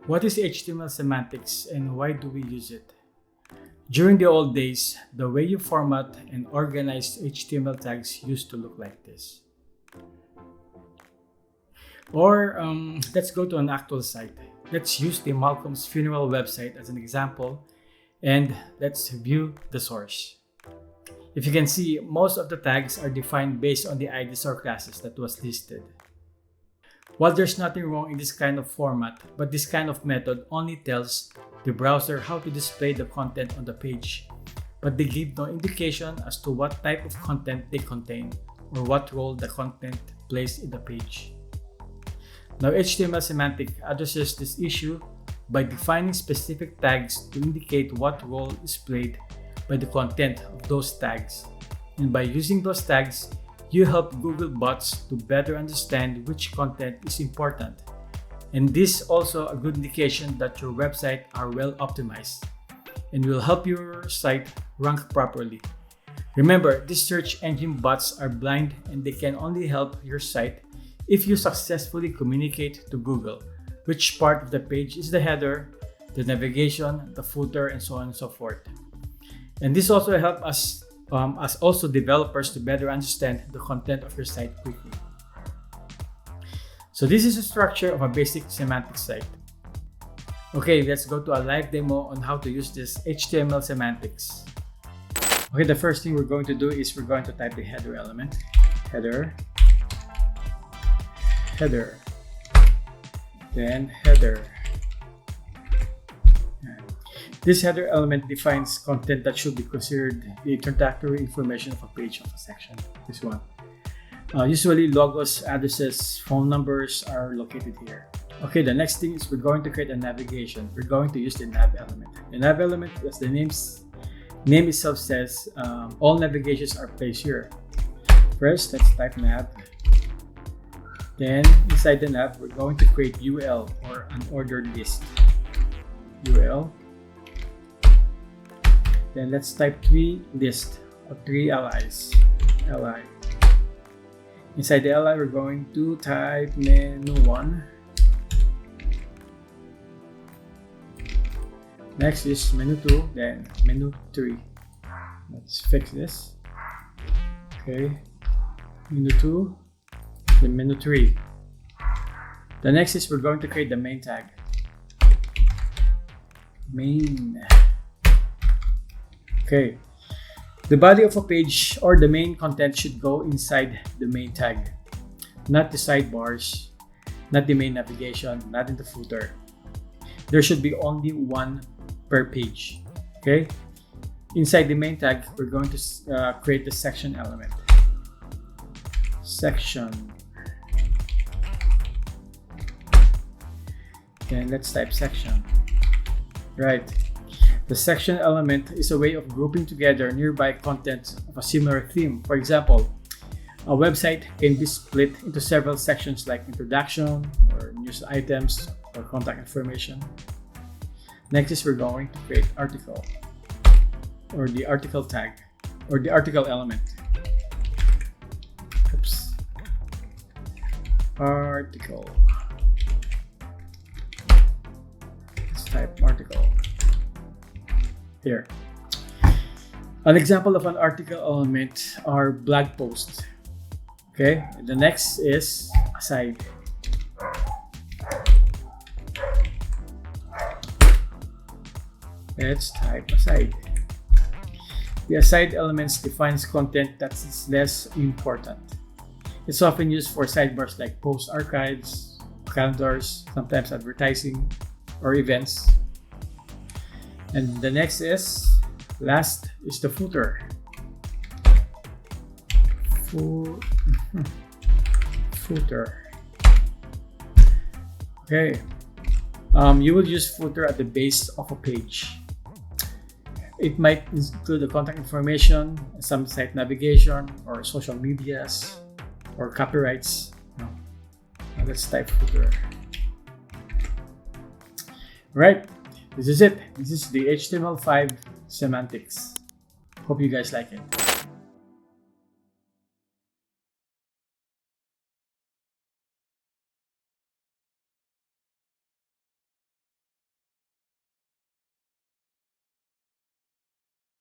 What is HTML semantics and why do we use it? During the old days, the way you format and organize HTML tags used to look like this. Or let's go to an actual site. Let's use the Malcolm's funeral website as an example, and let's view the source. If you can see, most of the tags are defined based on the IDs or classes that was listed. While there's nothing wrong in this kind of format, but this kind of method only tells the browser how to display the content on the page, but they give no indication as to what type of content they contain or what role the content plays in the page. Now, HTML semantic addresses this issue by defining specific tags to indicate what role is played by the content of those tags. And by using those tags, you help Google bots to better understand which content is important. And this is also a good indication that your website are well optimized and will help your site rank properly. Remember, these search engine bots are blind and they can only help your site if you successfully communicate to Google which part of the page is the header, the navigation, the footer, and so on and so forth. And this also helps us as also developers to better understand the content of your site quickly. So this is the structure of a basic semantic site. Okay, let's go to a live demo on how to use this HTML semantics. Okay, the first thing we're going to do is we're going to type the header element. Header. Then header. This header element defines content that should be considered the introductory information of a page of a section. This one. Usually logos, addresses, phone numbers are located here. Okay, the next thing is we're going to create a navigation. We're going to use the nav element. The nav element, as the name itself says, all navigations are placed here. First, let's type nav. Then inside the nav, we're going to create UL or an ordered list. UL. Then let's type tree list of 3 LIs. LI. Inside the LI, we're going to type menu 1. Next is menu 2, then menu 3. Let's fix this. Okay. Menu 2, then menu 3. The next is we're going to create the main tag. Main. Okay, the body of a page or the main content should go inside the main tag, not the sidebars, not the main navigation, not in the footer. There should be only one per page. Okay, inside the main tag, we're going to create the section element. Section. Then let's type section. Right. The section element is a way of grouping together nearby content of a similar theme. For example, a website can be split into several sections like introduction or news items or contact information. Next is we're going to create article or the article tag or the article element. Oops. Article. Let's type article. Here. An example of an article element are blog posts. Okay, the next is aside. Let's type aside. The aside elements defines content that is less important. It's often used for sidebars like post archives, calendars, sometimes advertising, or events. And the next is, last is the footer. Footer. Okay. You will use footer at the base of a page. It might include the contact information, some site navigation, or social medias, or copyrights. Now let's type footer. Right. This is it. This is the HTML5 semantics. Hope you guys like it.